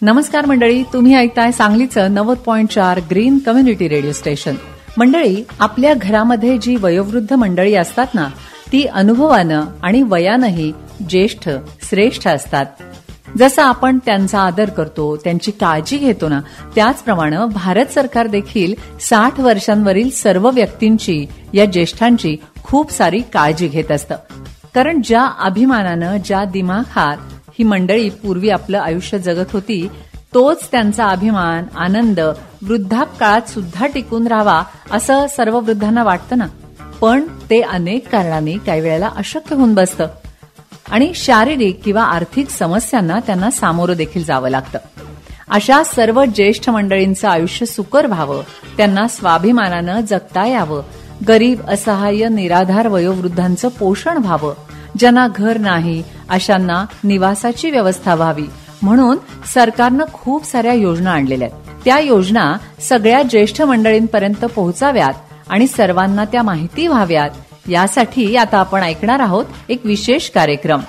नमस्कार मंडळी, तुम्ही ऐकताय सांगलीचं 90.4 ग्रीन कम्युनिटी रेडिओ स्टेशन. मंडळी, आपल्या घरामध्ये जी वयोवृद्ध मंडळी असतात ना, ती अनुभवानं आणि वयानंही ज्येष्ठ श्रेष्ठ असतात. जसं आपण त्यांचा आदर करतो, त्यांची काळजी घेतो ना, त्याचप्रमाणे भारत सरकार देखील 60 वर्षांवरील सर्व व्यक्तींची, या ज्येष्ठांची खूप सारी काळजी घेत असतं. कारण ज्या अभिमानानं, ज्या दिमाखात ही मंडळी पूर्वी आपलं आयुष्य जगत होती, तोच त्यांचा अभिमान, आनंद वृद्धापकाळात सुद्धा टिकून राहावा असं सर्व वृद्धांना वाटतं ना. पण ते अनेक कारणांनी काही वेळेला अशक्य होऊन बसतं आणि शारीरिक किंवा आर्थिक समस्यांना त्यांना सामोरं देखील जावं लागतं. अशा सर्व ज्येष्ठ मंडळींचं आयुष्य सुकर व्हावं, त्यांना स्वाभिमानानं जगता यावं, गरीब, असहाय्य, निराधार वयोवृद्धांचं पोषण व्हावं, ज्यांना घर नाही अशांना निवासाची व्यवस्था व्हावी, म्हणून सरकारनं खूप साऱ्या योजना आणलेल्या आहेत. त्या योजना सगळ्या ज्येष्ठ मंडळींपर्यंत पोहोचाव्यात आणि सर्वांना त्या माहिती व्हाव्यात, यासाठी आता आपण ऐकणार आहोत एक विशेष कार्यक्रम.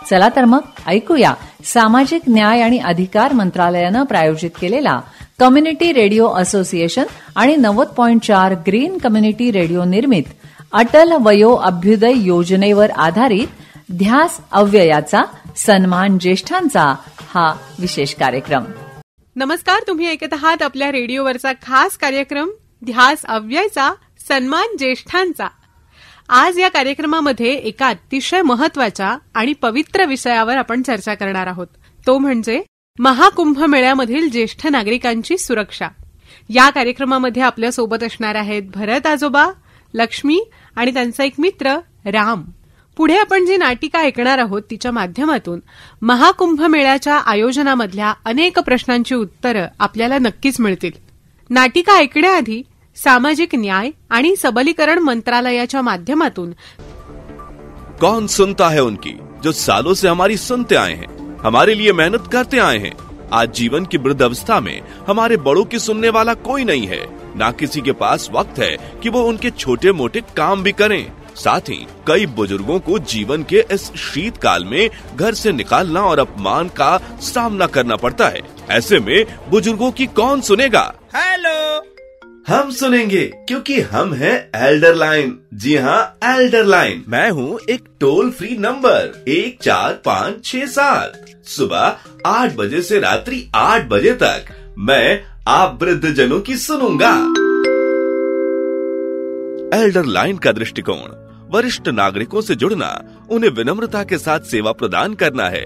चला तर मग ऐकूया सामाजिक न्याय आणि अधिकार मंत्रालयानं प्रायोजित केलेला कम्युनिटी रेडिओ असोसिएशन आणि 90.4 ग्रीन कम्युनिटी रेडिओ निर्मित अटल वयो अभ्युदय योजनेवर आधारित ध्यास अव्ययाचा सन्मान ज्येष्ठांचा हा विशेष कार्यक्रम. नमस्कार, तुम्ही ऐकत आहात आपल्या रेडिओवरचा खास कार्यक्रम ध्यास अव्ययाचा सन्मान ज्येष्ठांचा. आज या कार्यक्रमामध्ये एका अतिशय महत्वाच्या आणि पवित्र विषयावर आपण चर्चा करणार आहोत. तो म्हणजे महाकुंभमेळ्यामधील ज्येष्ठ नागरिकांची सुरक्षा. या कार्यक्रमामध्ये आपल्या सोबत असणार आहेत भरत आजोबा, लक्ष्मी आणि त्यांचा एक मित्र राम. पुढे आपण जी नाटिका ऐकणार आहोत तिच्या माध्यमातून महाकुंभमेळ्याच्या आयोजनामधल्या अनेक प्रश्नांची उत्तरं आपल्याला नक्कीच मिळतील. नाटिका ऐकण्याआधी सामाजिक न्याय आणि सबलीकरण मंत्रालयाच्या माध्यमातून कौन सुनता है उनकी जो सालों से हमारी सुनते आए हैं, हमारे लिए मेहनत करते आए हैं. आज जीवन की वृद्ध अवस्था में हमारे बड़ों की सुनने वाला कोई नहीं है. ना किसी के पास वक्त है कि वो उनके छोटे मोटे काम भी करें. साथ ही कई बुजुर्गों को जीवन के इस शीतकाल में घर से निकालना और अपमान का सामना करना पड़ता है. ऐसे में बुजुर्गों की कौन सुनेगा? हेलो, हम सुनेंगे, क्योंकि हम हैं एल्डर लाइन. जी हाँ, एल्डर लाइन. मैं हूँ एक टोल फ्री नंबर 14567. सुबह 8 बजे से रात्रि 8 बजे तक मैं आप वृद्ध जनों की सुनूंगा. एल्डर लाइन का दृष्टिकोण वरिष्ठ नागरिकों से जुड़ना, उन्हें विनम्रता के साथ सेवा प्रदान करना है.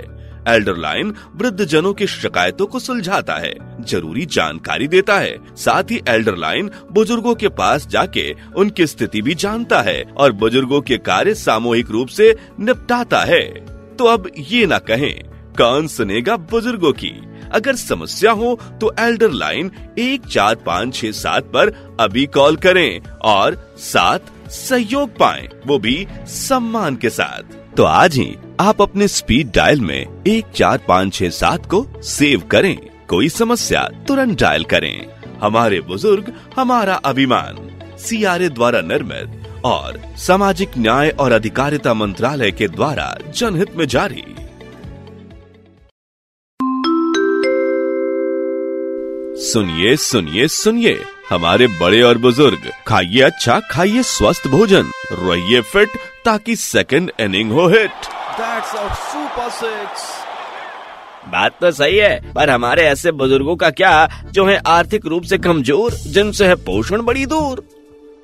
एल्डर लाइन वृद्ध जनों की शिकायतों को सुलझाता है, जरूरी जानकारी देता है. साथ ही एल्डर लाइन बुजुर्गों के पास जाके उनकी स्थिति भी जानता है और बुजुर्गों के कार्य सामूहिक रूप से निपटाता है. तो अब ये ना कहें कौन सुनेगा बुजुर्गों की. अगर समस्या हो तो एल्डर लाइन 14567 पर अभी कॉल करें और साथ सहयोग पाएं, वो भी सम्मान के साथ. तो आज ही आप अपने स्पीड डायल में 14567 को सेव करें. कोई समस्या तुरंत डायल करें. हमारे बुजुर्ग हमारा अभिमान. CRA द्वारा निर्मित और सामाजिक न्याय और अधिकारिता मंत्रालय के द्वारा जनहित में जारी. सुनिए सुनिए सुनिए हमारे बड़े और बुजुर्ग, खाइए अच्छा, खाइए स्वस्थ भोजन, रहिए फिट ताकि सेकंड इनिंग हो hit. That's a super six. बात तो सही है, पर हमारे ऐसे बुजुर्गों का क्या जो है आर्थिक रूप से कमजोर, जिनसे है पोषण बड़ी दूर.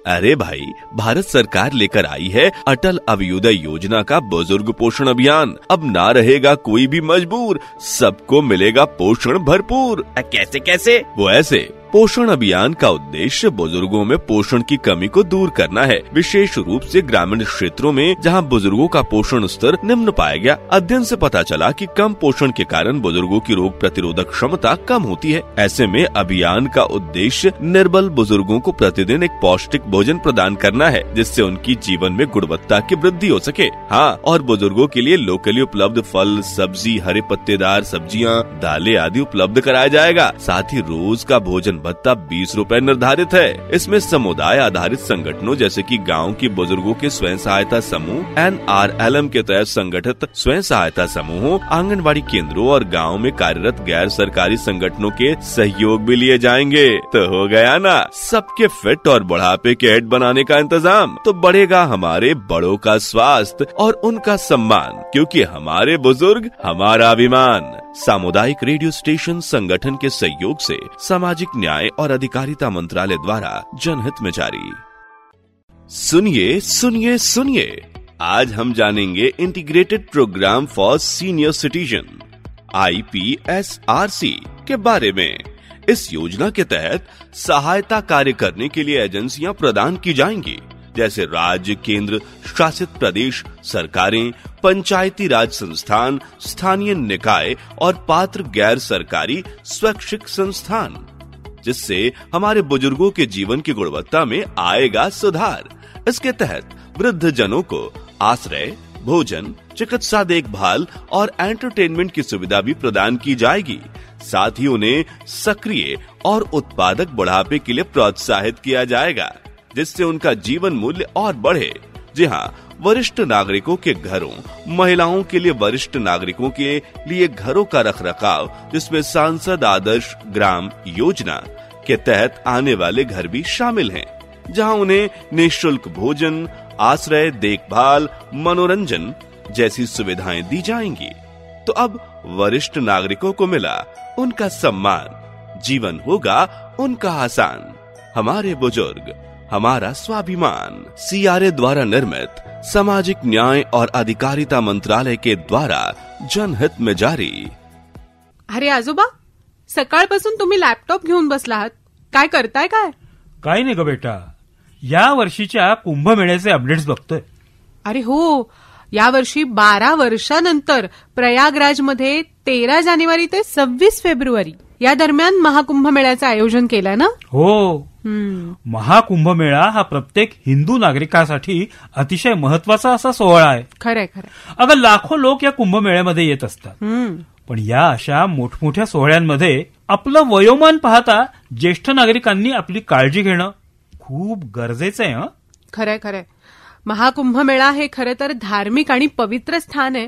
अरे भाई, भारत सरकार लेकर आई है अटल अभ्युदय योजना का बुजुर्ग पोषण अभियान. अब ना रहेगा कोई भी मजबूर, सबको मिलेगा पोषण भरपूर. कैसे कैसे? वो ऐसे, पोषण अभियान का उद्देश्य बुजुर्गों में पोषण की कमी को दूर करना है, विशेष रूप से ग्रामीण क्षेत्रों में जहां बुजुर्गों का पोषण स्तर निम्न पाया गया. अध्ययन से पता चला कि कम पोषण के कारण बुजुर्गों की रोग प्रतिरोधक क्षमता कम होती है. ऐसे में अभियान का उद्देश्य निर्बल बुजुर्गों को प्रतिदिन एक पौष्टिक भोजन प्रदान करना है, जिससे उनकी जीवन में गुणवत्ता की वृद्धि हो सके. हाँ, और बुजुर्गों के लिए लोकली उपलब्ध फल, सब्जी, हरे पत्तेदार सब्जियाँ, दालें आदि उपलब्ध कराया जाएगा. साथ ही रोज का भोजन भत्ता 20 रुपए निर्धारित है। इसमें समुदाय आधारित संगठनों जैसे कि गांव की बुजुर्गों के स्वयं सहायता समूह, NRLM के तहत संगठित स्वयं सहायता समूहों, आंगनबाड़ी केंद्रों और गांव में कार्यरत गैर सरकारी संगठनों के सहयोग भी लिए जाएंगे। तो हो गया ना सबके फिट और बुढ़ापे के हेड बनाने का इंतजाम। तो बढ़ेगा हमारे बड़ों का स्वास्थ्य और उनका सम्मान, क्योंकि हमारे बुजुर्ग हमारा अभिमान। सामुदायिक रेडियो स्टेशन संगठन के सहयोग से सामाजिक न्याय और अधिकारिता मंत्रालय द्वारा जनहित में जारी। सुनिए सुनिए सुनिए, आज हम जानेंगे integrated program for senior citizen IPSRC के बारे में। इस योजना के तहत सहायता कार्य करने के लिए एजेंसियां प्रदान की जाएंगी, जैसे राज्य, केंद्र शासित प्रदेश सरकारें, पंचायती राज संस्थान, स्थानीय निकाय और पात्र गैर सरकारी स्वैच्छिक संस्थान, जिससे हमारे बुजुर्गों के जीवन की गुणवत्ता में आएगा सुधार। इसके तहत वृद्ध जनों को आश्रय, भोजन, चिकित्सा देखभाल और एंटरटेनमेंट की सुविधा भी प्रदान की जाएगी। साथ ही उन्हें सक्रिय और उत्पादक बुढ़ापे के लिए प्रोत्साहित किया जाएगा, जिससे उनका जीवन मूल्य और बढ़े। जी हाँ, वरिष्ठ नागरिकों के घरों, महिलाओं के लिए वरिष्ठ नागरिकों के लिए घरों का रखरखाव, जिसमें सांसद आदर्श ग्राम योजना के तहत आने वाले घर भी शामिल हैं, जहां उन्हें निःशुल्क भोजन, आश्रय, देखभाल, मनोरंजन जैसी सुविधाएं दी जाएंगी। तो अब वरिष्ठ नागरिकों को मिला उनका सम्मान, जीवन होगा उनका आसान। हमारे बुजुर्ग हमारा स्वाभिमान। CRA द्वारा निर्मित सामाजिक न्याय और अधिकारिता मंत्रालय के द्वारा जनहित में जारी। अरे आजोबा, सकाळपासून तुम्ही लॅपटॉप घेऊन बसला आहात, काय करताय? काय नाही ग बेटा, या वर्षीच्या कुंभमेळ्याचे अपडेट्स बघतोय. अरे हो, या वर्षी 12 वर्षानंतर प्रयागराजमध्ये 13 जानेवारी ते 26 फेब्रुवारी या दरम्यान महाकुंभमेळ्याचं आयोजन केलंय ना? हो. महाकुंभमेळा हा प्रत्येक हिंदू नागरिकासाठी अतिशय महत्वाचा असा सोहळा आहे. खरंय. अगं लाखो लोक या कुंभमेळ्यामध्ये येत असतात, पण या अशा मोठमोठ्या सोहळ्यांमध्ये आपलं वयोमान पाहता ज्येष्ठ नागरिकांनी आपली काळजी घेणं खूप गरजेचं आहे. खरंय. महाकुंभमेळा हे खरं तर धार्मिक आणि पवित्र स्थान आहे,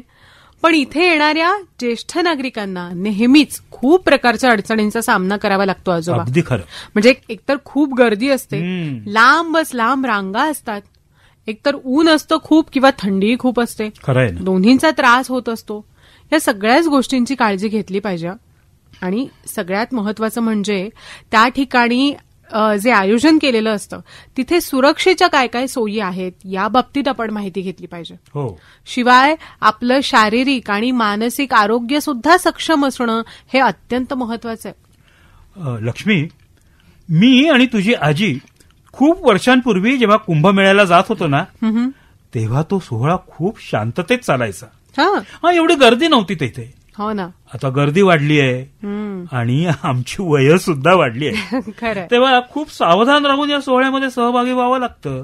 पण इथे येणाऱ्या ज्येष्ठ नागरिकांना नेहमीच खूप प्रकारच्या अडचणींचा सामना करावा लागतो आजोबा. अगदी खरं. म्हणजे एकतर खूप गर्दी असते, लांबच लांब रांगा असतात, एकतर ऊन असतं खूप किंवा थंडीही खूप असते. खरंय. दोन्हींचा त्रास होत असतो. या सगळ्याच गोष्टींची काळजी घेतली पाहिजे. आणि सगळ्यात महत्वाचं म्हणजे त्या ठिकाणी जे आयोजन केलेलं असतं तिथे सुरक्षेच्या काय काय सोयी आहेत या बाबतीत आपण माहिती घेतली पाहिजे. शिवाय आपलं शारीरिक आणि मानसिक आरोग्य सुद्धा सक्षम असणं हे अत्यंत महत्वाचं आहे. लक्ष्मी, मी आणि तुझी आजी खूप वर्षांपूर्वी जेव्हा कुंभमेळ्याला जात होतो ना, तेव्हा तो सोहळा खूप शांततेत चालायचा. एवढी गर्दी नव्हती तिथे. हो ना. आता गर्दी वाढली आहे आणि आमची वय सुद्धा वाढली आहे. तेव्हा खूप सावधान राहून या सोहळ्यामध्ये सहभागी व्हावं लागतं.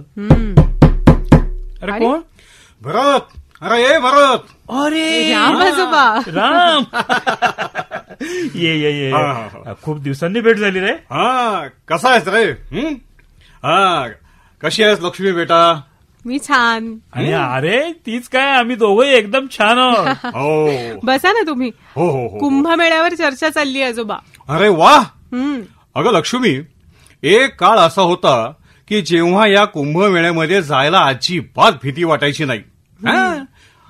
अरे कोण? भरत. अरे भरत. अरे राम. ये खूप दिवसांनी भेट झाली रे. कसा आहेस रे? कशी आहेस लक्ष्मी बेटा? मी छान. आणि अरे तीच काय, आम्ही दोघंही एकदम छान आहोत. बसा ना तुम्ही. हो. कुंभमेळ्यावर चर्चा चालली आजोबा. अरे वा. अगं लक्ष्मी, एक काळ असा होता की जेव्हा या कुंभमेळ्यामध्ये जायला अजिबात भीती वाटायची नाही.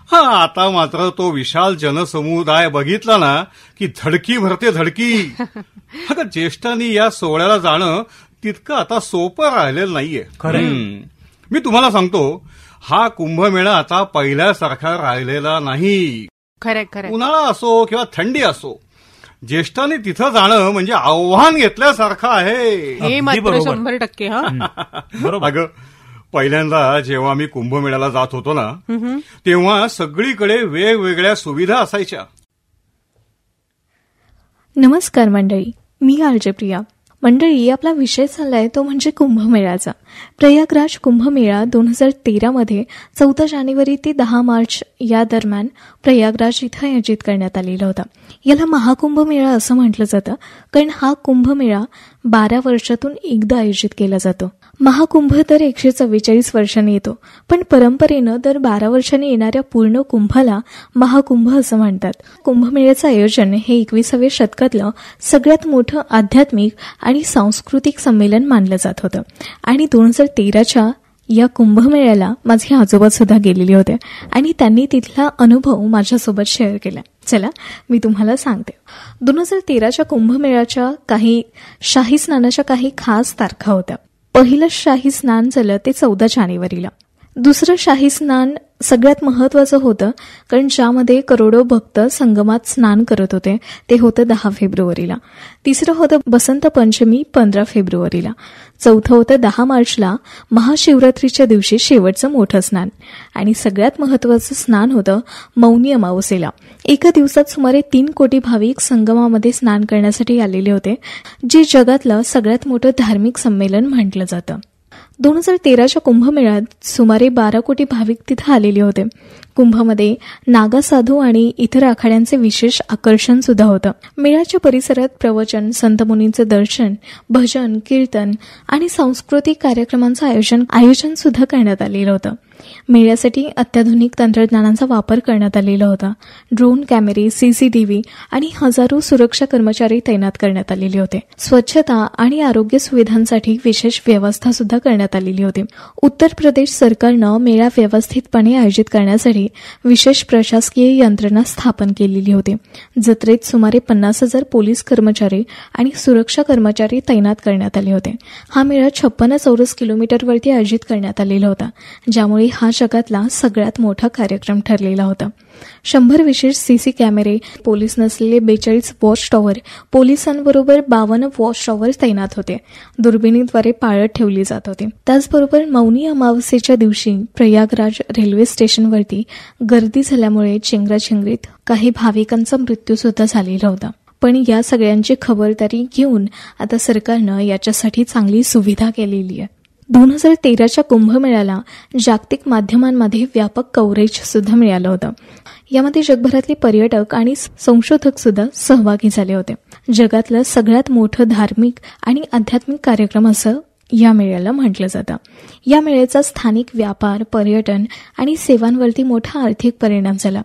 आता मात्र तो विशाल जनसमुदाय बघितला ना की धडकी भरते धडकी. अगं ज्येष्ठांनी या सोहळ्याला जाणं तितकं आता सोपं राहिलेलं नाहीये. खरं. मी तुम्हाला सांगतो, हा कुंभमेळा आता पहिल्यासारखा राहिलेला नाही. खरं. उन्हाळा असो किंवा थंडी असो, ज्येष्ठांनी तिथं जाणं म्हणजे आव्हान घेतल्यासारखं आहे. हे मात्र 100%. अगं पहिल्यांदा जेव्हा मी कुंभमेळ्याला जात होतो ना, तेव्हा सगळीकडे वेगवेगळ्या सुविधा असायच्या. नमस्कार मंडळी, मी आरजे प्रिया. मंडळी, आपला विषय चाललाय तो म्हणजे कुंभमेळ्याचा. प्रयागराज कुंभमेळा 2013 मध्ये 14 जानेवारी ते 10 मार्च या दरम्यान प्रयागराज इथं आयोजित करण्यात आलेला होता. याला महाकुंभमेळा असं म्हटलं जातं, कारण हा कुंभमेळा 12 वर्षातून एकदा आयोजित केला जातो. महाकुंभ दर 144 वर्षांनी येतो, पण परंपरेनं दर 12 वर्षांनी येणाऱ्या पूर्ण कुंभाला महाकुंभ असं म्हणतात. कुंभमेळ्याचं आयोजन हे 21व्या शतकातलं सगळ्यात मोठं आध्यात्मिक आणि सांस्कृतिक संमेलन मानलं जात होतं. आणि 2013च्या या कुंभमेळ्याला माझे आजोबा सुद्धा गेलेले होते आणि त्यांनी तिथला अनुभव माझ्यासोबत शेअर केला. चला मी तुम्हाला सांगते. 2013च्या कुंभमेळ्याच्या काही शाही स्नानाच्या काही खास तारखा होत्या. पहिलं शाही स्नान झालं ते 14 जानेवारीला. दुसरं शाही स्नान सगळ्यात महत्वाचं होतं, कारण ज्यामध्ये करोडो भक्त संगमात स्नान करत होते, ते होतं 10 फेब्रुवारीला. तिसरं होतं बसंत पंचमी 15 फेब्रुवारीला. चौथं होतं 10 मार्चला महाशिवरात्रीच्या दिवशी शेवटचं मोठं स्नान. आणि सगळ्यात महत्वाचं स्नान होतं मौनी अमावस्येला. एका दिवसात सुमारे 3 कोटी भाविक संगमामध्ये स्नान करण्यासाठी आलेले होते, जे जगातलं सगळ्यात मोठं धार्मिक संमेलन म्हटलं जातं. 2013च्या कुंभमेळ्यात सुमारे 12 कोटी भाविक तिथे आलेले होते. कुंभामध्ये नागा साधू आणि इतर आखाड्यांचे विशेष आकर्षण सुद्धा होतं. मेळ्याच्या परिसरात प्रवचन, संतमुनींचं दर्शन, भजन, कीर्तन आणि सांस्कृतिक कार्यक्रमांचं आयोजन सुद्धा करण्यात आलेलं होतं. मेळ्यासाठी अत्याधुनिक तंत्रज्ञानाचा वापर करण्यात आलेला होता. ड्रोन कॅमेरे, सीसीटीव्ही आणि हजारो सुरक्षा कर्मचारी तैनात करण्यात आलेले होते. स्वच्छता आणि आरोग्य सुविधांसाठी विशेष व्यवस्था सुद्धा करण्यात आलेली होती. उत्तर प्रदेश सरकारनं मेळा व्यवस्थितपणे आयोजित करण्यासाठी विशेष प्रशासकीय यंत्रणा स्थापन केलेली होती. जत्रेत सुमारे 50,000 पोलीस कर्मचारी आणि सुरक्षा कर्मचारी तैनात करण्यात आले होते. हा मेळा 56 चौरस किलोमीटरवरती आयोजित करण्यात आलेला होता, ज्यामुळे हा जगातला सगळ्यात मोठा कार्यक्रम ठरलेला होता. 100 विशेष सीसी कॅमेरे, पोलीस नसलेले 42 वॉच टॉवर, पोलिसांबरोबर 52 वॉच टॉवर तैनात होते. दुर्बिणीद्वारे पाळत ठेवली जात होती. त्याचबरोबर मौनी अमावस्येच्या दिवशी प्रयागराज रेल्वे स्टेशनवरती गर्दी झाल्यामुळे चेंगराचेंगरीत काही भाविकांचा मृत्यू सुद्धा झालेला होता. पण या सगळ्यांची खबरदारी घेऊन आता सरकारनं याच्यासाठी चांगली सुविधा केलेली आहे. 2013च्या कुंभमेळ्याला जागतिक माध्यमांमध्ये व्यापक कव्हरेज सुद्धा मिळालं होतं. यामध्ये जगभरातले पर्यटक आणि संशोधक सुद्धा सहभागी झाले होते. जगातलं सगळ्यात मोठं धार्मिक आणि आध्यात्मिक कार्यक्रम असं या मेळ्याला म्हटलं जातं. या मेळ्याचा स्थानिक व्यापार, पर्यटन आणि सेवांवरती मोठा आर्थिक परिणाम झाला.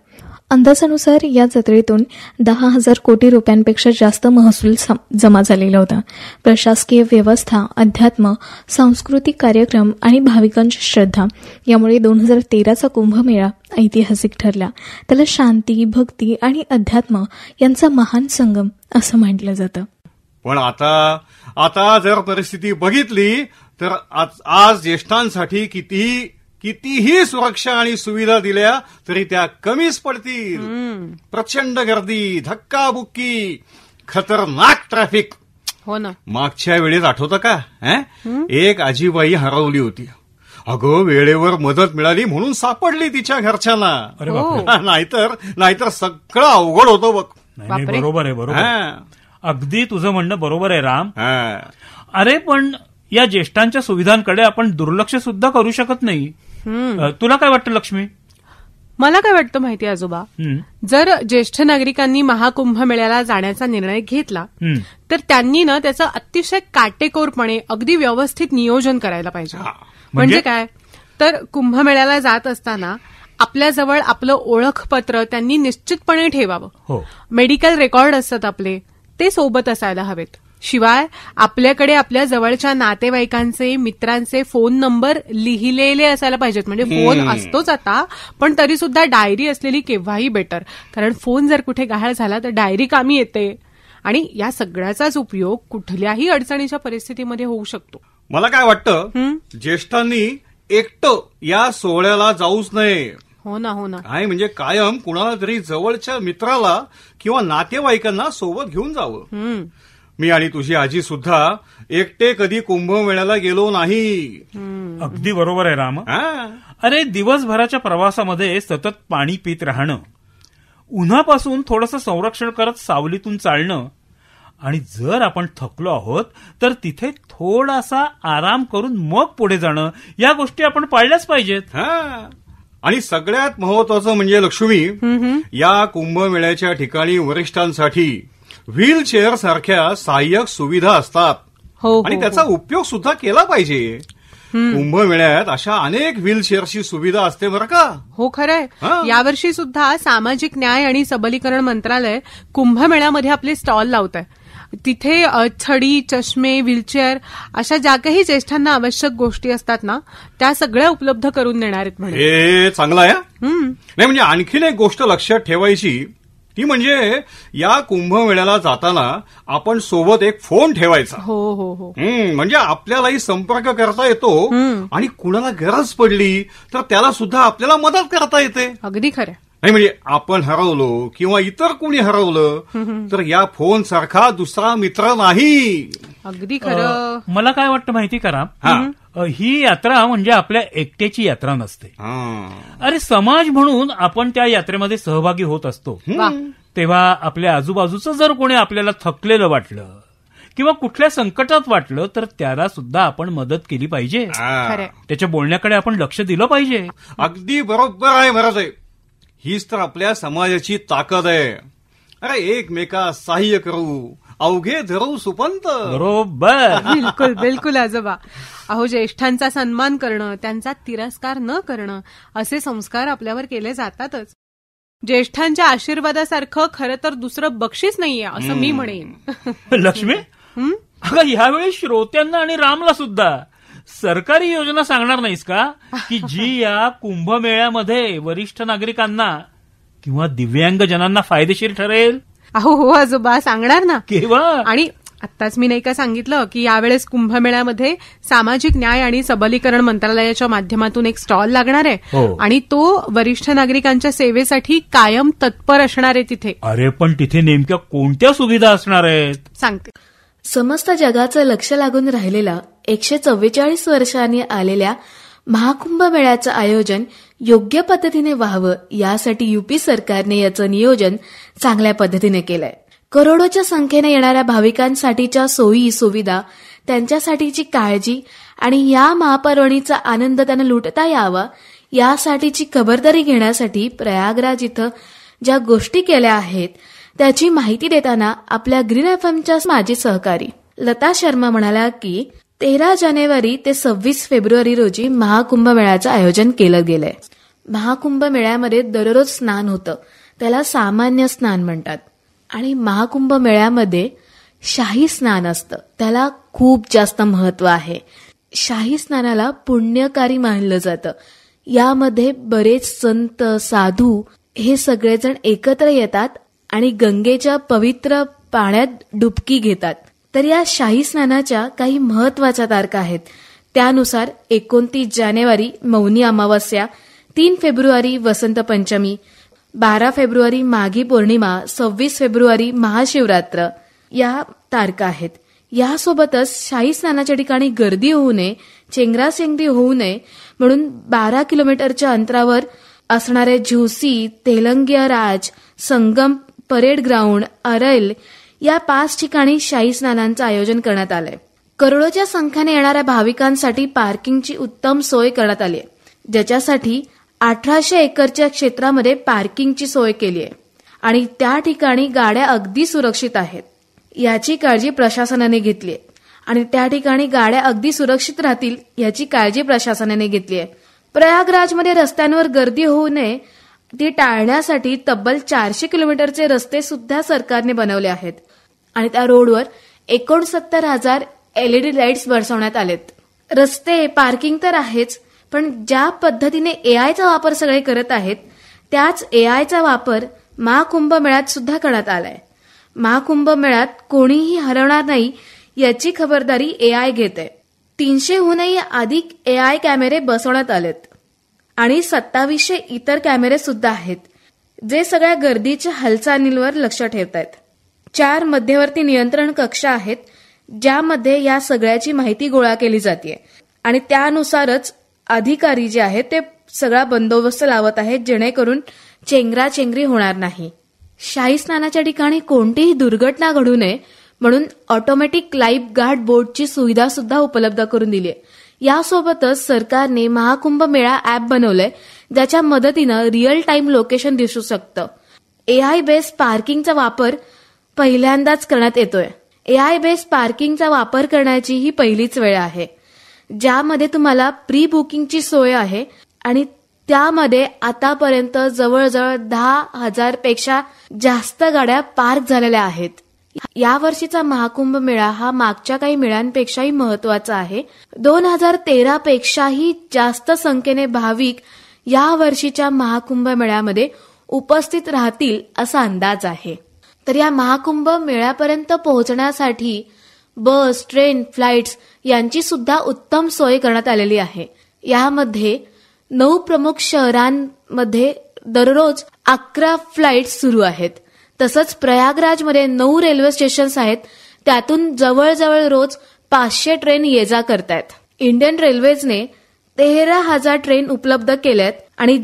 अंदाजानुसार या जत्रेतून 10,000 कोटी रुपयांपेक्षा जास्त महसूल जमा झालेला होता. प्रशासकीय व्यवस्था, अध्यात्म, सांस्कृतिक कार्यक्रम आणि भाविकांची श्रद्धा यामुळे 2013चा कुंभमेळा ऐतिहासिक ठरला. त्याला शांती, भक्ती आणि अध्यात्म यांचा महान संगम असं म्हटलं जातं. पण आता जर परिस्थिती बघितली तर आज ज्येष्ठांसाठी कितीही सुरक्षा आणि सुविधा दिल्या तरी त्या कमीच पडतील. प्रचंड गर्दी, धक्काबुक्की, खतरनाक ट्रॅफिक. हो ना. मागच्या वेळेस आठवतं का, एक आजीबाई हरवली होती. अगं, वेळेवर मदत मिळाली म्हणून सापडली तिच्या घरच्यांना. नाहीतर सगळं अवघड होतं बघ. बरोबर आहे, बरोबर. अगदी तुझं म्हणणं बरोबर आहे राम. अरे पण या ज्येष्ठांच्या सुविधांकडे आपण दुर्लक्ष सुद्धा करू शकत नाही. तुला काय वाटतं लक्ष्मी? मला काय वाटतं माहिती आजोबा, जर ज्येष्ठ नागरिकांनी महाकुंभ मेळ्याला जाण्याचा निर्णय घेतला तर त्यांनी ना त्याचं अतिशय काटेकोरपणे अगदी व्यवस्थित नियोजन करायला पाहिजे. म्हणजे काय तर कुंभमेळ्याला जात असताना आपल्याजवळ आपलं ओळखपत्र त्यांनी निश्चितपणे ठेवावं. मेडिकल रेकॉर्ड असतात आपले, ते सोबत असायला हवेत. शिवाय आपल्याकडे आपल्या जवळच्या नातेवाईकांचे, मित्रांचे फोन नंबर लिहिलेले असायला पाहिजेत. म्हणजे फोन असतोच आता, पण तरी सुद्धा डायरी असलेली केव्हाही बेटर. कारण फोन जर कुठे गहाळ झाला तर डायरी कामी येते. आणि या सगळ्याचाच उपयोग कुठल्याही अडचणीच्या परिस्थितीमध्ये होऊ शकतो. मला काय वाटतं, ज्येष्ठांनी एकटं या सोहळ्याला जाऊच नये. हो ना. काय म्हणजे कायम कुणाला तरी जवळच्या मित्राला किंवा नातेवाईकांना सोबत घेऊन जावं. मी आणि तुझी आजी सुद्धा एकटे कधी कुंभमेळ्याला गेलो नाही. अगदी बरोबर आहे राम. अरे, दिवसभराच्या प्रवासामध्ये सतत पाणी पित राहणं, उन्हापासून थोडंसं संरक्षण करत सावलीतून चालणं आणि जर आपण थकलो आहोत तर तिथे थोडासा आराम करून मग पुढे जाणं, या गोष्टी आपण पाळल्याच पाहिजेत. आणि सगळ्यात महत्वाचं म्हणजे लक्ष्मी, या कुंभमेळ्याच्या ठिकाणी वरिष्ठांसाठी व्हीलचेअर सारख्या सहाय्यक सुविधा असतात. आणि त्याचा उपयोग सुद्धा केला पाहिजे. कुंभमेळ्यात अशा अनेक व्हीलचेअरची सुविधा असते बरं का. हो, खरंय. यावर्षी सुद्धा सामाजिक न्याय आणि सबलीकरण मंत्रालय कुंभमेळ्यामध्ये आपले स्टॉल लावत आहे. तिथे छडी, चष्मे, व्हीलचेअर अशा ज्या काही ज्येष्ठांना आवश्यक गोष्टी असतात ना, त्या सगळ्या उपलब्ध करून देणार आहेत म्हणे. हे चांगलं आहे. नाही म्हणजे आणखीन एक गोष्ट लक्षात ठेवायची, ती म्हणजे या कुंभमेळ्याला जाताना आपण सोबत एक फोन ठेवायचा. हो हो हो. म्हणजे आपल्यालाही संपर्क करता येतो आणि कुणाला गरज पडली तर त्याला सुद्धा आपल्याला मदत करता येते. अगदी खरं. नाही म्हणजे आपण हरवलो किंवा इतर कोणी हरवलं तर या फोन सारखा दुसरा मित्र नाही. अगदी खरं. मला काय वाटतं माहिती करा, ही यात्रा म्हणजे आपल्या एकट्याची यात्रा नसते. अरे, समाज म्हणून आपण त्या यात्रेमध्ये सहभागी होत असतो. तेव्हा आपल्या आजूबाजूचं जर कोणी आपल्याला थकलेलं वाटलं किंवा कुठल्या संकटात वाटलं तर त्याला सुद्धा आपण मदत केली पाहिजे. त्याच्या बोलण्याकडे आपण लक्ष दिलं पाहिजे. अगदी बरोबर आहे महाराज. हीच तर आपल्या समाजाची ताकद आहे. अरे, एकमेकास सहाय्य करू, अवघे धरू सुपंत. बरोबर. बिलकुल बिलकुल आजोबा. अहो, ज्येष्ठांचा सन्मान करणं, त्यांचा तिरस्कार न करणं असे संस्कार आपल्यावर केले जातातच. ज्येष्ठांच्या आशीर्वादासारखं खरं तर दुसरं बक्षीस नाहीये असं मी म्हणेन. लक्ष्मी, अगं यावेळी श्रोत्यांना आणि रामला सुद्धा सरकारी योजना सांगणार नाहीस का, की जी या कुंभमेळ्यामध्ये वरिष्ठ नागरिकांना किंवा दिव्यांगजनांना फायदेशीर ठरेल? अहो हो आजोबा, सांगणार ना. केव्हा? आणि आत्ताच मी नाही का सांगितलं की यावेळेस कुंभमेळ्यामध्ये सामाजिक न्याय आणि सबलीकरण मंत्रालयाच्या माध्यमातून एक स्टॉल लागणार आहे आणि तो वरिष्ठ नागरिकांच्या सेवेसाठी कायम तत्पर असणार आहे तिथे. अरे, पण तिथे नेमक्या कोणत्या सुविधा असणार आहेत? सांगते. समस्त जगाचं लक्ष लागून राहिलेला 144 वर्षांनी आलेल्या महाकुंभ मेळ्याचं आयोजन योग्य पद्धतीने व्हावं यासाठी युपी सरकारने याचं नियोजन चांगल्या पद्धतीने केलंय. करोडोच्या संख्येने येणाऱ्या भाविकांसाठीच्या सोयी सुविधा, त्यांच्यासाठीची काळजी आणि या महापर्वणीचा आनंद त्यांना लुटता यावा यासाठीची खबरदारी घेण्यासाठी प्रयागराज इथं ज्या गोष्टी केल्या आहेत त्याची माहिती देताना आपल्या ग्रीन एफएमच्या माजी सहकारी लता शर्मा म्हणाल्या की 13 जानेवारी ते 26 फेब्रुवारी रोजी महाकुंभ मेळ्याचं आयोजन केलं गेलंय. महाकुंभ मेळ्यामध्ये दररोज स्नान होतं, त्याला सामान्य स्नान म्हणतात. आणि महाकुंभ मेळ्यामध्ये शाही स्नान असतं, त्याला खूप जास्त महत्व आहे. शाही स्नानाला पुण्यकारी मानलं जातं. यामध्ये बरेच संत, साधू हे सगळेजण एकत्र येतात आणि गंगेच्या पवित्र पाण्यात डुबकी घेतात. तर या शाही स्नानाच्या काही महत्वाच्या तारखा आहेत. त्यानुसार 29 जानेवारी मौनी अमावस्या, 3 फेब्रुवारी वसंत पंचमी, 12 फेब्रुवारी माघी पौर्णिमा, 26 फेब्रुवारी महाशिवरात्र या तारखा आहेत. यासोबतच शाही स्नानाच्या ठिकाणी गर्दी होऊ नये, चेंगराचेंगरी होऊ नये म्हणून 12 किलोमीटरच्या अंतरावर असणारे झुसी, तेलंगिया राज, संगम, परेड ग्राउंड, अरैल या 5 ठिकाणी शाही स्नानांचं आयोजन करण्यात आलंय. करोडोच्या संख्येने येणाऱ्या भाविकांसाठी पार्किंगची उत्तम सोय करण्यात आली आहे, ज्याच्यासाठी 1800 एकरच्या क्षेत्रामध्ये पार्किंगची सोय केली आहे आणि त्या ठिकाणी गाड्या अगदी सुरक्षित आहेत याची काळजी प्रशासनाने घेतली आहे. आणि त्या ठिकाणी गाड्या अगदी सुरक्षित राहतील याची काळजी प्रशासनाने घेतली आहे. प्रयागराजमध्ये रस्त्यांवर गर्दी होऊ नये ती टाळण्यासाठी तब्बल 400 किलोमीटरचे रस्ते सुद्धा सरकारने बनवले आहेत आणि त्या रोडवर 69,000 LED लाईट्स बसवण्यात आलेत. रस्ते, पार्किंग तर आहेच, पण ज्या पद्धतीने एआयचा वापर सगळे करत आहेत त्याच एआयचा वापर महाकुंभ मेळ्यात सुद्धा करण्यात आलाय. महाकुंभ मेळ्यात कोणीही हरवणार नाही याची खबरदारी एआय घेते. 300हूनही अधिक एआय कॅमेरे बसवण्यात आलेत आणि 2700 इतर कॅमेरे सुद्धा आहेत जे सगळ्या गर्दीच्या हालचालींवर लक्ष ठेवत आहेत. 4 मध्यवर्ती नियंत्रण कक्ष आहेत ज्यामध्ये या सगळ्याची माहिती गोळा केली जाते आणि त्यानुसारच अधिकारी जे आहेत ते सगळा बंदोबस्त लावत आहेत जेणेकरून चेंगराचेंगरी होणार नाही. शाही स्नानाच्या ठिकाणी कोणतीही दुर्घटना घडू नये म्हणून ऑटोमॅटिक लाईफ गार्ड बोटची सुविधा सुद्धा उपलब्ध करून दिली आहे. यासोबतच सरकारने महाकुंभ मेळा ॲप बनवलंय, ज्याच्या मदतीनं रिअल टाइम लोकेशन दिसू शकतं. AI बेस्ड पार्किंगचा वापर पहिल्यांदाच करण्यात येतोय. AI बेस्ड पार्किंगचा वापर करण्याची ही पहिलीच वेळ आहे, ज्यामध्ये तुम्हाला प्री बुकिंगची सोय आहे आणि त्यामध्ये आतापर्यंत जवळजवळ 10,000 पेक्षा जास्त गाड्या पार्क झालेल्या आहेत. यावर्षीचा महाकुंभ मेळा हा मागच्या काही मेळ्यांपेक्षाही महत्वाचा आहे. 2013 पेक्षाही जास्त संख्येने भाविक या वर्षीच्या महाकुंभ मेळ्यामध्ये उपस्थित राहतील असा अंदाज आहे. तर या महाकुंभ मेळ्यापर्यंत पोहोचण्यासाठी बस, ट्रेन, फ्लाइट्स यांची सुद्धा उत्तम सोय करण्यात आलेली आहे. यामध्ये 9 प्रमुख शहरांमध्ये दररोज 11 फ्लाइट्स सुरू आहेत. तसंच प्रयागराजमध्ये 9 रेल्वे स्टेशन्स आहेत, त्यातून जवळजवळ रोज 500 ट्रेन ये जा करतायत. इंडियन रेल्वेजने 13,000 ट्रेन उपलब्ध केल्यात आणि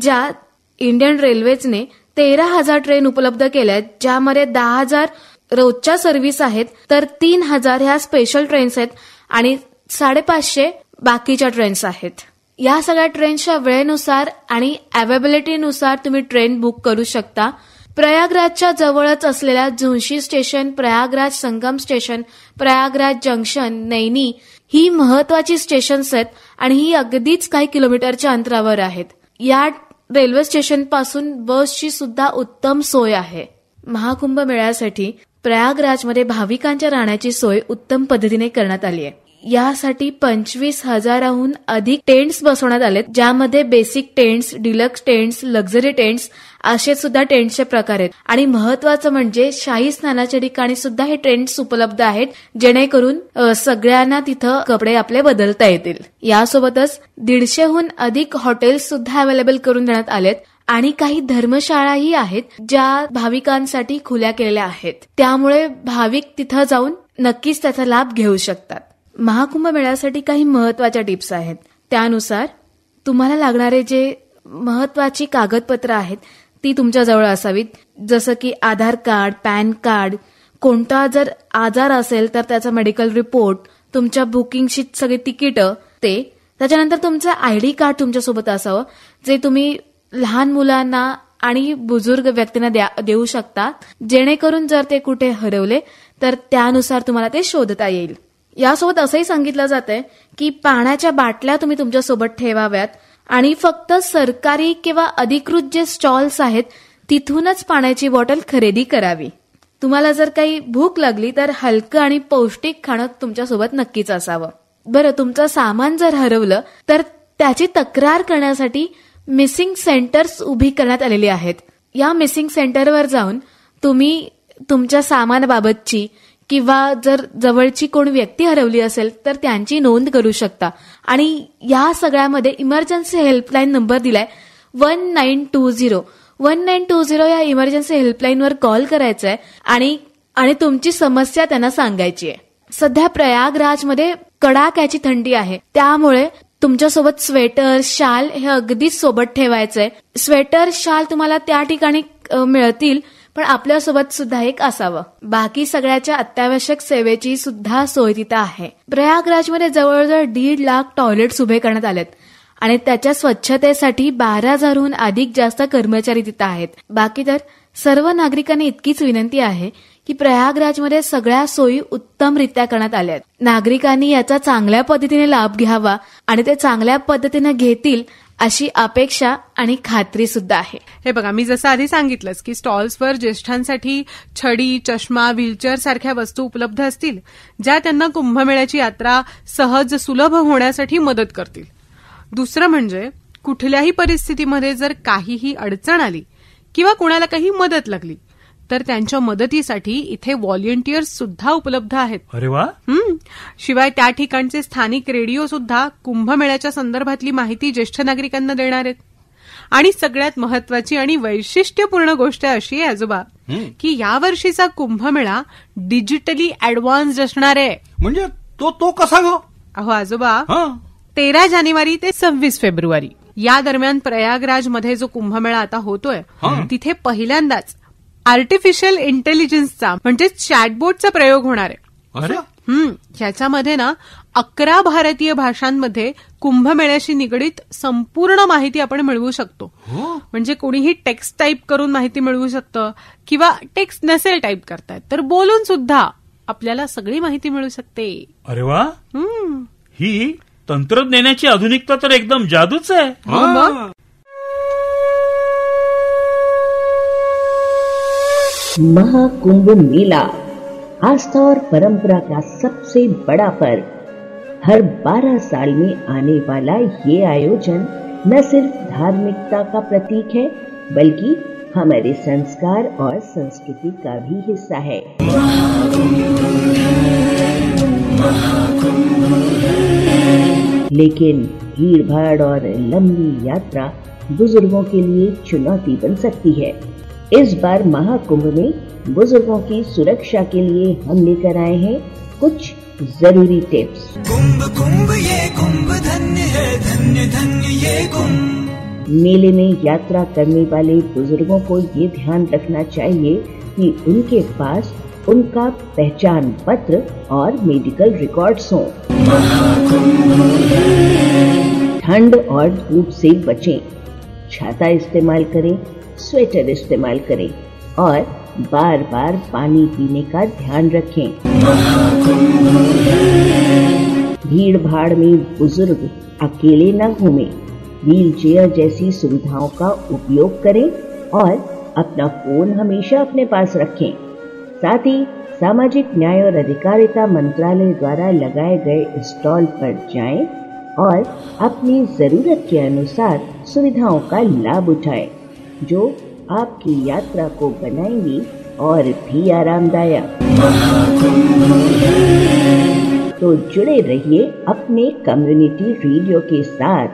इंडियन रेल्वेजने 13,000 ट्रेन उपलब्ध केल्यात, ज्यामध्ये 10,000 रोजच्या सर्व्हिस आहेत, तर 3,000 ह्या स्पेशल ट्रेन्स आहेत आणि 550 बाकीच्या ट्रेन्स आहेत. या सगळ्या ट्रेनच्या वेळेनुसार आणि अवेलेबिलिटीनुसार तुम्ही ट्रेन बुक करू शकता. प्रयागराजच्या जवळच असलेल्या झुंशी station, Prayagraj Sangam station, Prayagraj junction, Naini ही महत्वाची स्टेशन्स आहेत आणि ही अगदीच काही किलोमीटरच्या अंतरावर आहेत. या रेल्वे स्टेशन पासून बसची सुद्धा उत्तम सोय आहे. महाकुंभ मेळ्यासाठी प्रयागराजमध्ये भाविकांच्या राहण्याची सोय उत्तम पद्धतीने करण्यात आली आहे. यासाठी 25,000हून अधिक टेंट्स बसवण्यात आलेत, ज्यामध्ये basic tents, deluxe tents, luxury tents असे सुद्धा टेंट्सचे प्रकार आहेत. आणि महत्वाचं म्हणजे शाही स्नानाच्या ठिकाणी सुद्धा हे टेंट्स उपलब्ध आहेत, जेणेकरून सगळ्यांना तिथं कपडे आपले बदलता येतील. यासोबतच 150हून अधिक हॉटेल्स सुद्धा अवेलेबल करून देण्यात आलेत आणि काही धर्मशाळाही आहेत, ज्या भाविकांसाठी खुल्या केलेल्या आहेत. त्यामुळे भाविक तिथं जाऊन नक्कीच त्याचा लाभ घेऊ शकतात. महाकुंभ मेळ्यासाठी काही महत्वाच्या टिप्स आहेत. त्यानुसार तुम्हाला लागणारे जे महत्वाची कागदपत्र आहेत ती तुमच्याजवळ असावीत, जसं की आधार कार्ड, पॅन कार्ड, कोणता जर आजार असेल तर त्याचा मेडिकल रिपोर्ट, तुमच्या बुकिंगची सगळी तिकीटं, त्याच्यानंतर तुमचं ID कार्ड तुमच्यासोबत असावं, जे तुम्ही लहान मुलांना आणि बुजुर्ग व्यक्तींना देऊ शकता, जेणेकरून जर ते कुठे हरवले तर त्यानुसार तुम्हाला ते शोधता येईल. यासोबत असंही सांगितलं जातंय की पाण्याच्या बाटल्या तुम्ही तुमच्यासोबत ठेवाव्यात आणि फक्त सरकारी किंवा अधिकृत जे स्टॉल्स आहेत तिथूनच पाण्याची बॉटल खरेदी करावी. तुम्हाला जर काही भूक लागली तर हलकं आणि पौष्टिक खाणं तुमच्यासोबत नक्कीच असावं. बरं, तुमचं सामान जर हरवलं तर त्याची तक्रार करण्यासाठी मिसिंग सेंटर्स उभी करण्यात आलेली आहेत. या मिसिंग सेंटरवर जाऊन तुम्ही तुमच्या सामानाबाबतची किंवा जर जवळची कोण व्यक्ती हरवली असेल तर त्यांची नोंद करू शकता. आणि या सगळ्यामध्ये इमर्जन्सी हेल्पलाईन नंबर दिलाय 1920. 1920 या इमर्जन्सी हेल्पलाईनवर कॉल करायचा आहे आणि तुमची समस्या त्यांना सांगायची आहे. सध्या प्रयागराजमध्ये कडाक्याची थंडी आहे, त्यामुळे तुमच्यासोबत स्वेटर, शाल हे अगदीच सोबत ठेवायचंय. स्वेटर, शाल तुम्हाला त्या ठिकाणी मिळतील, पण आपल्यासोबत सुद्धा एक असावं. बाकी सगळ्याच्या अत्यावश्यक सेवेची सुद्धा सोय तिथं आहे. प्रयागराजमध्ये जवळजवळ 1.5 लाख टॉयलेट्स उभे करण्यात आलेत आणि त्याच्या स्वच्छतेसाठी 12,000हून अधिक जास्त कर्मचारी तिथं आहेत. बाकी तर सर्व नागरिकांनी इतकीच विनंती आहे की प्रयागराजमध्ये सगळ्या सोयी उत्तमरित्या करण्यात आल्या आहेत. नागरिकांनी याचा चांगल्या पद्धतीने लाभ घ्यावा आणि ते चांगल्या पद्धतीने घेतील अशी अपेक्षा आणि खात्री सुद्धा आहे. हे बघा, मी जसं आधी सांगितलंच की स्टॉल्सवर ज्येष्ठांसाठी छडी, चष्मा, व्हीलचेअर सारख्या वस्तू उपलब्ध असतील, ज्या त्यांना कुंभमेळ्याची यात्रा सहज, सुलभ होण्यासाठी मदत करतील. दुसरं म्हणजे कुठल्याही परिस्थितीमध्ये जर काहीही अडचण आली किंवा कोणाला काही मदत लागली तर त्यांच्या मदतीसाठी इथे व्हॉलंटियर्स सुद्धा उपलब्ध आहेत. अरे वा. शिवाय त्या ठिकाणचे स्थानिक रेडिओ सुद्धा कुंभमेळ्याच्या संदर्भातली माहिती ज्येष्ठ नागरिकांना देणार आहेत. आणि सगळ्यात महत्वाची आणि वैशिष्ट्यपूर्ण गोष्ट अशी आहे आजोबा, की यावर्षीचा कुंभमेळा डिजिटली ऍडव्हान्स्ड असणार आहे. म्हणजे तो कसा गो? अहो आजोबा, 13 जानेवारी ते 26 फेब्रुवारी या दरम्यान प्रयागराजमध्ये जो कुंभमेळा आता होतोय तिथे पहिल्यांदाच आर्टिफिशियल इंटेलिजन्सचा म्हणजे चॅटबोटचा प्रयोग होणार आहे. अरे ह्याच्यामध्ये ना 11 भारतीय भाषांमध्ये कुंभमेळ्याशी निगडीत संपूर्ण माहिती आपण मिळवू शकतो. म्हणजे कोणीही टेक्स्ट टाईप करून माहिती मिळवू शकतं किंवा टेक्स्ट नसेल टाईप करतायत तर बोलून सुद्धा आपल्याला सगळी माहिती मिळू शकते. अरे वा, ही तंत्रज्ञानाची आधुनिकता तर एकदम जादूच आहे. महाकुंभ मेला आस्था और परंपरा का सबसे बड़ा पर्व. हर 12 साल में आने वाला ये आयोजन न सिर्फ धार्मिकता का प्रतीक है बल्कि हमारे संस्कार और संस्कृति का भी हिस्सा है. लेकिन भीड़ भाड़ और लंबी यात्रा बुजुर्गों के लिए चुनौती बन सकती है. इस बार महाकुंभ में बुजुर्गों की सुरक्षा के लिए हम लेकर आए हैं कुछ जरूरी टिप्स. कुंभ कुंभ ये कुंभ धन्य है, धन्य धन्य ये कुंभ. मेले में यात्रा करने वाले बुजुर्गों को ये ध्यान रखना चाहिए कि उनके पास उनका पहचान पत्र और मेडिकल रिकॉर्ड्स हों. ठंड और धूप से बचें. छाता इस्तेमाल करें, स्वेटर इस्तेमाल करें और बार बार पानी पीने का ध्यान रखें. भीड़ भाड़ में बुजुर्ग अकेले न घूमें. व्हील चेयर जैसी सुविधाओं का उपयोग करें और अपना फोन हमेशा अपने पास रखें. साथ ही सामाजिक न्याय और अधिकारिता मंत्रालय द्वारा लगाए गए स्टॉल पर जाएं और अपनी जरूरत के अनुसार सुविधाओं का लाभ उठाएं जो आपकी यात्रा को बनाएंगी और भी आरामदायक. तो जुड़े रहिए अपने कम्युनिटी रेडियो के साथ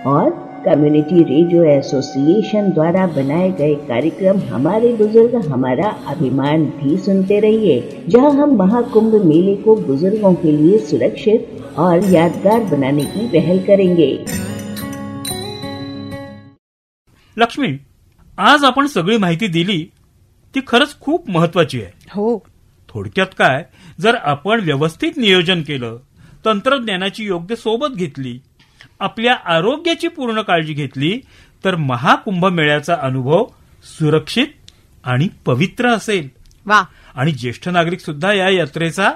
और कम्युनिटी रेडियो एसोसिएशन द्वारा बनाए गए कार्यक्रम हमारे बुजुर्ग हमारा अभिमान भी सुनते रहिए, जहां हम महाकुंभ मेले को बुजुर्गों के लिए सुरक्षित और यादगार बनाने की पहल करेंगे. लक्ष्मी, आज आपण सगळी माहिती दिली ती खरंच खूप महत्वाची आहे. हो, थोडक्यात काय, जर आपण व्यवस्थित नियोजन केलं, तंत्रज्ञानाची योग्य सोबत घेतली, आपल्या आरोग्याची पूर्ण काळजी घेतली तर महाकुंभ मेळ्याचा अनुभव सुरक्षित आणि पवित्र असेल. वा, आणि ज्येष्ठ नागरिक सुद्धा या यात्रेचा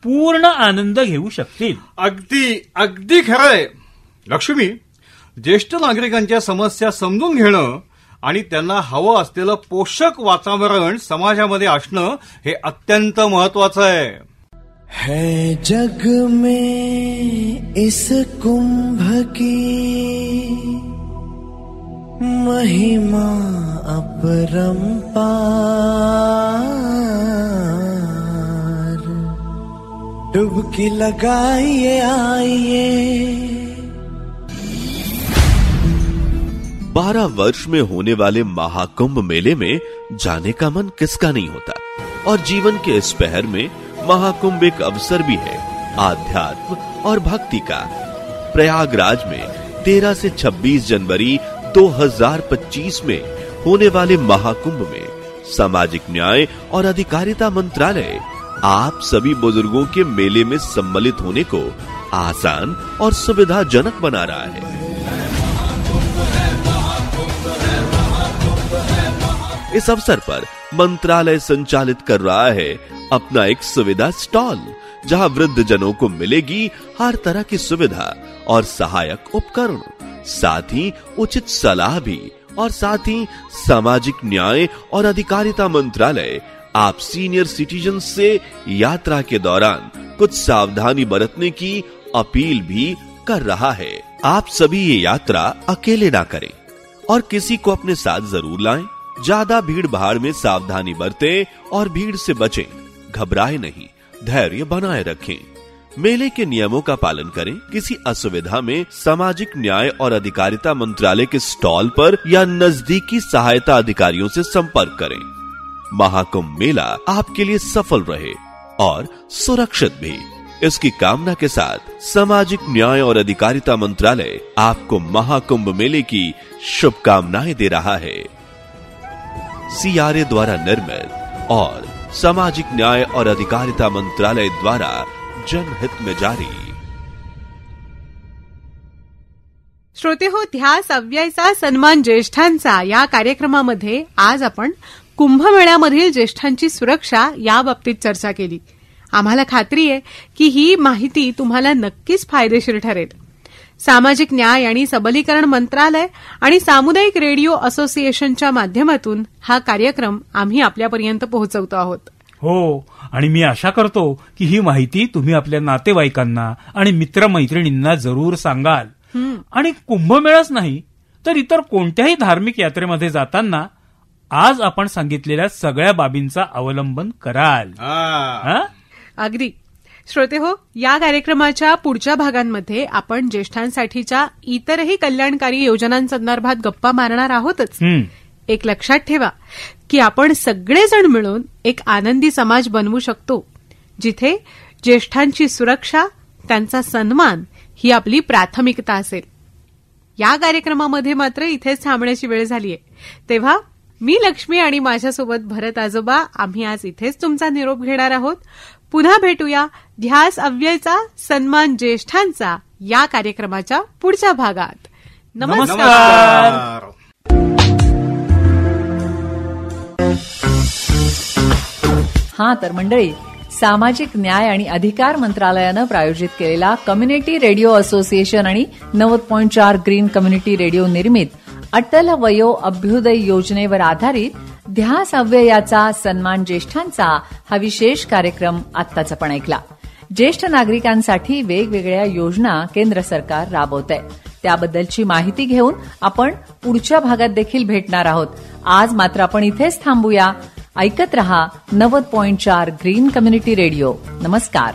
पूर्ण आनंद घेऊ शकतील. अगदी अगदी खरंय लक्ष्मी. ज्येष्ठ नागरिकांच्या समस्या समजून घेणं आणि त्यांना हवं असलेलं पोषक वातावरण समाजामध्ये असणं हे अत्यंत महत्वाचं आहे. है जग में इस कुंभ की महिमा अपरंपार. डुबकी लगाइए आइए. 12 वर्ष में होने वाले महाकुंभ मेले में जाने का मन किसका नहीं होता. और जीवन के इस पहर में महाकुंभ एक अवसर भी है आध्यात्म और भक्ति का. प्रयागराज में 13 से 26 जनवरी 2025 में होने वाले महाकुंभ में सामाजिक न्याय और अधिकारिता मंत्रालय आप सभी बुजुर्गों के मेले में सम्मिलित होने को आसान और सुविधाजनक बना रहा है. इस अवसर पर मंत्रालय संचालित कर रहा है अपना एक सुविधा स्टॉल, जहां वृद्ध जनों को मिलेगी हर तरह की सुविधा और सहायक उपकरण, साथ ही उचित सलाह भी. और साथ ही सामाजिक न्याय और अधिकारिता मंत्रालय आप सीनियर सिटीजन से यात्रा के दौरान कुछ सावधानी बरतने की अपील भी कर रहा है. आप सभी ये यात्रा अकेले ना करें और किसी को अपने साथ जरूर लाएं. ज्यादा भीड़ भाड़ में सावधानी बरतें और भीड़ से बचें. घबराए नहीं, धैर्य बनाए रखें. मेले के नियमों का पालन करें. किसी असुविधा में सामाजिक न्याय और अधिकारिता मंत्रालय के स्टॉल पर या नजदीकी सहायता अधिकारियों से संपर्क करें. महाकुंभ मेला आपके लिए सफल रहे और सुरक्षित भी. इसकी कामना के साथ सामाजिक न्याय और अधिकारिता मंत्रालय आपको महाकुंभ मेले की शुभकामनाएं दे रहा है. CRA द्वारा निर्मित और सामाजिक न्याय और अधिकारिता मंत्रालय द्वारा जनहित में जारी। श्रोते हो, ध्यास अव्ययचा सन्मान ज्येष्ठांचा या कार्यक्रमामध्ये आज आपण कुंभमेळ्यामधील ज्येष्ठांची सुरक्षा या बाबतीत चर्चा केली. आम्हाला खात्री आहे की ही माहिती तुम्हाला नक्कीच फायदेशीर ठरेल. सामाजिक न्याय आणि सबलीकरण मंत्रालय आणि सामुदायिक रेडिओ असोसिएशनच्या माध्यमातून हा कार्यक्रम आम्ही आपल्यापर्यंत पोहोचवतो आहोत. हो, आणि मी आशा करतो की ही माहिती तुम्ही आपल्या नातेवाईकांना आणि मित्रमैत्रिणींना जरूर सांगाल. आणि कुंभमेळाच नाही तर इतर कोणत्याही धार्मिक यात्रेमध्ये जाताना आज आपण सांगितलेल्या सगळ्या बाबींचा अवलंबन कराल. अगदी. श्रोते हो, या कार्यक्रमाच्या पुढच्या भागांमध्ये आपण ज्येष्ठांसाठीच्या इतरही कल्याणकारी योजनांसंदर्भात गप्पा मारणार आहोतच. एक लक्षात ठेवा की आपण सगळेजण मिळून एक आनंदी समाज बनवू शकतो, जिथे ज्येष्ठांची सुरक्षा, त्यांचा सन्मान ही आपली प्राथमिकता असेल. या कार्यक्रमामध्ये मात्र इथेच थांबण्याची वेळ झालीय. तेव्हा मी लक्ष्मी आणि माझ्यासोबत भरत आजोबा आम्ही आज इथेच तुमचा निरोप घेणार आहोत. पुन्हा भेटूया ध्यास अव्ययचा सन्मान ज्येष्ठांचा या कार्यक्रमाच्या पुढच्या भागात. नमस्कार. हा तर मंडळी, सामाजिक न्याय आणि अधिकार मंत्रालयानं प्रायोजित केलेला कम्युनिटी रेडिओ असोसिएशन आणि 90.4 ग्रीन कम्युनिटी रेडिओ निर्मित अटल वयो अभ्युदय योजनेवर आधारित ध्यास अव्ययाचा सन्मान ज्येष्ठांचा हा विशेष कार्यक्रम आत्ताच आपण ऐकला. ज्येष्ठ नागरिकांसाठी वेगवेगळ्या योजना केंद्र सरकार राबवतंय. त्याबद्दलची माहिती घेऊन आपण पुढच्या भागात देखील भेटणार आहोत. आज मात्र आपण इथेच थांबूया. ऐकत रहा 90.4 ग्रीन कम्युनिटी रेडिओ. नमस्कार.